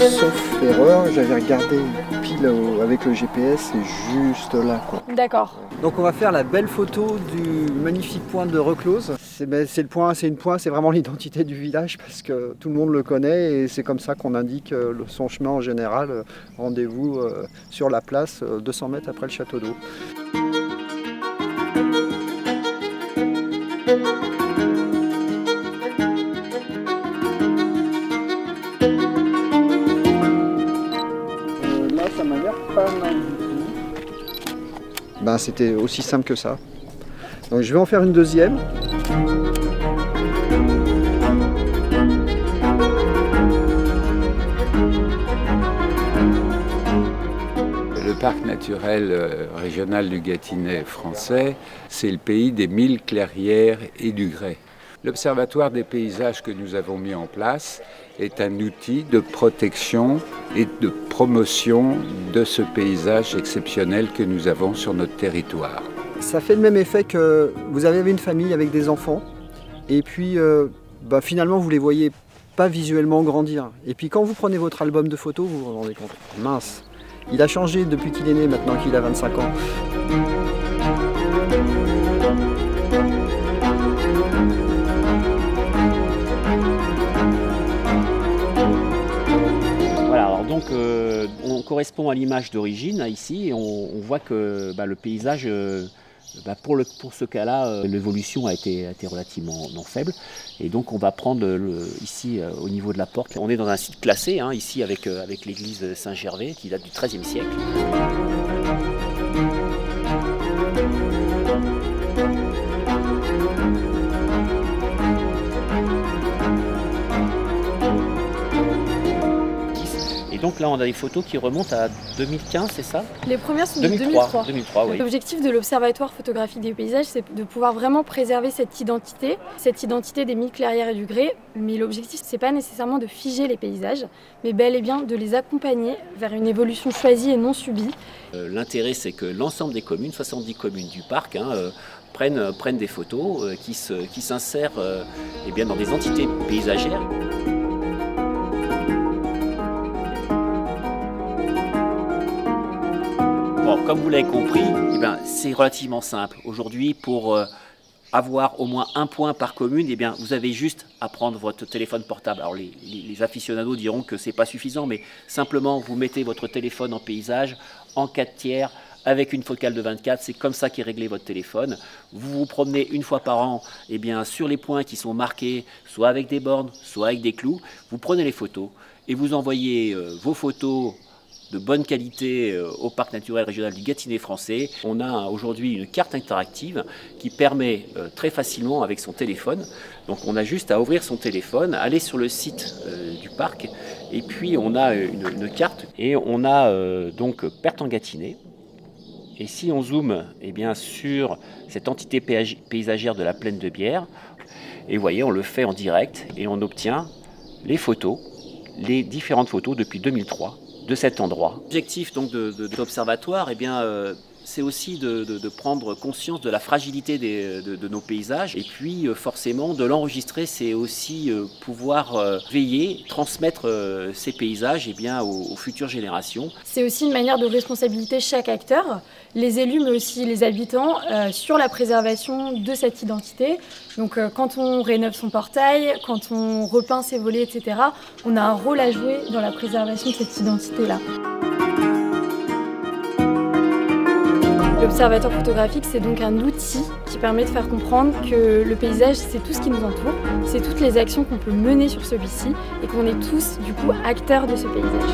sauf erreur, j'avais regardé pile avec le GPS, c'est juste là, quoi. D'accord. Donc on va faire la belle photo du magnifique point de Reclose. C'est c'est vraiment l'identité du village parce que tout le monde le connaît et c'est comme ça qu'on indique son chemin en général. Rendez-vous sur la place 200 mètres après le château d'eau. Là ça m'a l'air pas mal du tout. Ben, c'était aussi simple que ça. Donc je vais en faire une deuxième. Le parc naturel régional du Gâtinais français, c'est le pays des 1000 clairières et du grès. L'Observatoire des paysages que nous avons mis en place est un outil de protection et de promotion de ce paysage exceptionnel que nous avons sur notre territoire. Ça fait le même effet que vous avez une famille avec des enfants et puis finalement vous les voyez pas visuellement grandir. Et puis quand vous prenez votre album de photos, vous vous rendez compte, mince, il a changé depuis qu'il est né maintenant qu'il a 25 ans. Donc on correspond à l'image d'origine ici et on voit que le paysage, pour ce cas-là, l'évolution a été relativement faible. Et donc on va prendre ici au niveau de la porte, on est dans un site classé, hein, ici avec l'église Saint-Gervais qui date du XIIIe siècle. Donc là, on a des photos qui remontent à 2015, c'est ça? Les premières sont de 2003. 2003, oui. L'objectif de l'Observatoire photographique des paysages, c'est de pouvoir vraiment préserver cette identité des 1000 clairières et du grès. Mais l'objectif, c'est pas nécessairement de figer les paysages, mais bel et bien de les accompagner vers une évolution choisie et non subie. L'intérêt, c'est que l'ensemble des communes, 70 communes du parc, prennent des photos qui s'insèrent dans des entités paysagères. Bon, comme vous l'avez compris, c'est relativement simple. Aujourd'hui, pour avoir au moins un point par commune, vous avez juste à prendre votre téléphone portable. Alors les aficionados diront que ce n'est pas suffisant, mais simplement vous mettez votre téléphone en paysage, en 4/3, avec une focale de 24, c'est comme ça qu'est réglé votre téléphone. Vous vous promenez une fois par an sur les points qui sont marqués, soit avec des bornes, soit avec des clous. Vous prenez les photos et vous envoyez vos photos de bonne qualité au parc naturel régional du Gâtinais français. On a aujourd'hui une carte interactive qui permet très facilement avec son téléphone, donc on a juste à ouvrir son téléphone, aller sur le site du parc et puis on a une carte et on a donc Perth en Gâtinais. Et si on zoome sur cette entité paysagère de la plaine de Bière, et vous voyez, on le fait en direct et on obtient les photos, les différentes photos depuis 2003 de cet endroit. L'objectif donc de l'observatoire, c'est aussi de prendre conscience de la fragilité de nos paysages et puis forcément de l'enregistrer, c'est aussi pouvoir veiller, transmettre ces paysages aux futures générations. C'est aussi une manière de responsabiliser chaque acteur, les élus mais aussi les habitants, sur la préservation de cette identité. Donc quand on rénove son portail, quand on repeint ses volets, etc., on a un rôle à jouer dans la préservation de cette identité-là. L'observatoire photographique, c'est donc un outil qui permet de faire comprendre que le paysage, c'est tout ce qui nous entoure, c'est toutes les actions qu'on peut mener sur celui-ci et qu'on est tous, du coup, acteurs de ce paysage.